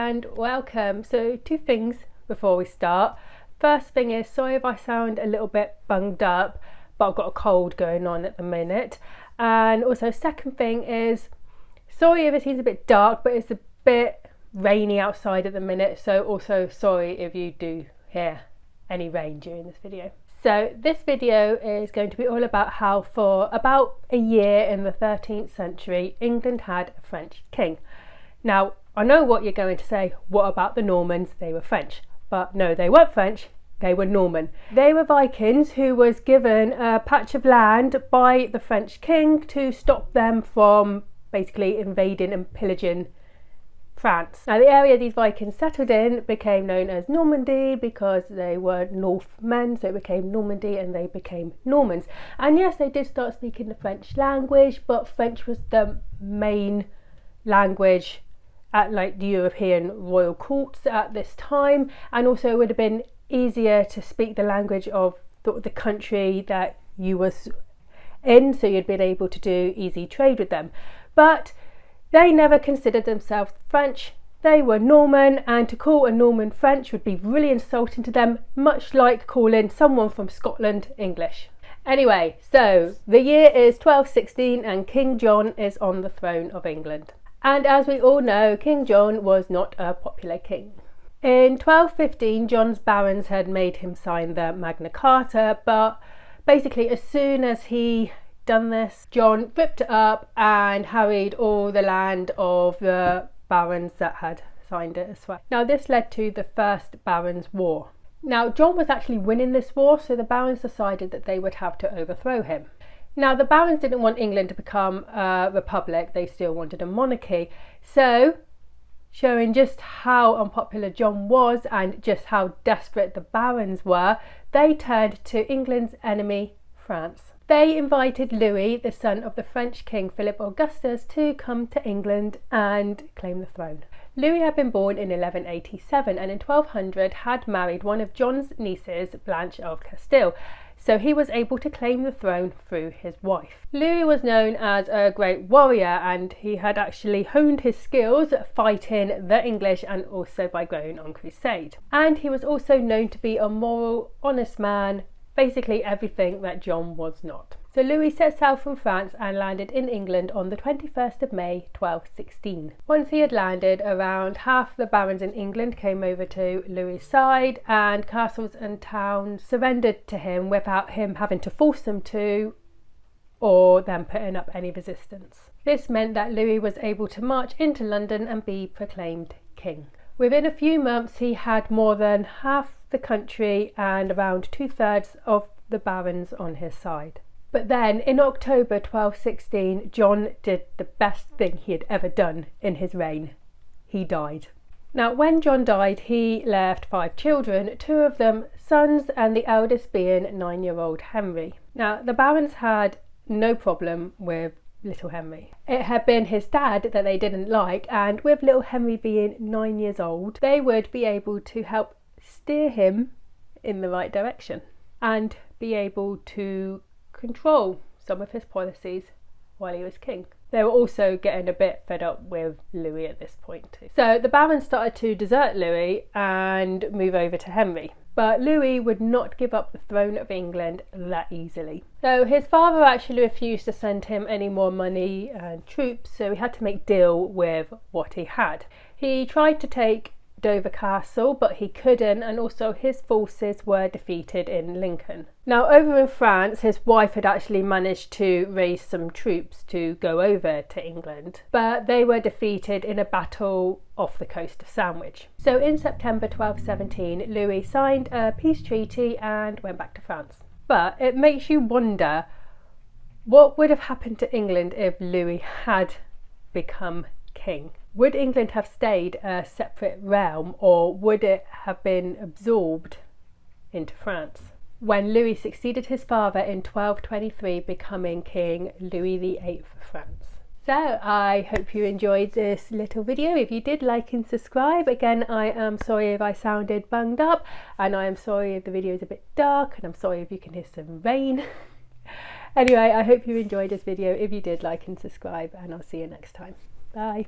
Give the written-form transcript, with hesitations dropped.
and welcome. So 2 things before we start. First thing is, sorry if I sound a little bit bunged up, but I've got a cold going on at the minute. And also second thing is, sorry if it seems a bit dark, but it's a bit rainy outside at the minute, so also sorry if you do hear any rain during this video. So this video is going to be all about how for about a year in the 13th century England had a French king. Now I know what you're going to say, what about the Normans? They were French. But no, they weren't French, they were Norman. They were Vikings who was given a patch of land by the French king to stop them from basically invading and pillaging France. Now the area these Vikings settled in became known as Normandy because they were Northmen, so it became Normandy and they became Normans. And yes, they did start speaking the French language, but French was the main language at like the European royal courts at this time, and also it would have been easier to speak the language of the country that you was in, so you'd been able to do easy trade with them. But they never considered themselves French. They were Norman, and to call a Norman French would be really insulting to them, much like calling someone from Scotland English. Anyway, so the year is 1216 and King John is on the throne of England. And as we all know, King John was not a popular king. In 1215, John's barons had made him sign the Magna Carta, but basically as soon as he done this, John ripped it up and harried all the land of the barons that had signed it as well. Now this led to the First Barons' War. Now John was actually winning this war, so the barons decided that they would have to overthrow him. Now the barons didn't want England to become a republic, they still wanted a monarchy. So, showing just how unpopular John was and just how desperate the barons were, they turned to England's enemy, France. They invited Louis, the son of the French king Philip Augustus, to come to England and claim the throne. Louis had been born in 1187 and in 1200 had married one of John's nieces, Blanche of Castile, so he was able to claim the throne through his wife. Louis was known as a great warrior, and he had actually honed his skills fighting the English and also by going on crusade. And he was also known to be a moral, honest man, basically everything that John was not. So Louis set sail from France and landed in England on the 21st of May 1216. Once he had landed, around half the barons in England came over to Louis' side, and castles and towns surrendered to him without him having to force them to, or them putting up any resistance. This meant that Louis was able to march into London and be proclaimed king. Within a few months he had more than half the country and around 2/3 of the barons on his side. But then in October 1216, John did the best thing he had ever done in his reign. He died. Now when John died, he left 5 children, 2 of them sons and the eldest being 9-year-old Henry. Now the barons had no problem with little Henry. It had been his dad that they didn't like, and with little Henry being 9 years old, they would be able to help steer him in the right direction and be able to control some of his policies while he was king. They were also getting a bit fed up with Louis at this point too. So the barons started to desert Louis and move over to Henry. But Louis would not give up the throne of England that easily. So his father actually refused to send him any more money and troops, so he had to make deal with what he had. He tried to take Dover Castle, but he couldn't, and also his forces were defeated in Lincoln. Now over in France, his wife had actually managed to raise some troops to go over to England, but they were defeated in a battle off the coast of Sandwich. So in September 1217, Louis signed a peace treaty and went back to France. But it makes you wonder, what would have happened to England if Louis had become king? Would England have stayed a separate realm, or would it have been absorbed into France? When Louis succeeded his father in 1223, becoming King Louis VIII of France. So I hope you enjoyed this little video. If you did, like and subscribe. Again, I am sorry if I sounded bunged up, and I am sorry if the video is a bit dark, and I'm sorry if you can hear some rain. Anyway, I hope you enjoyed this video. If you did, like and subscribe, and I'll see you next time. Bye.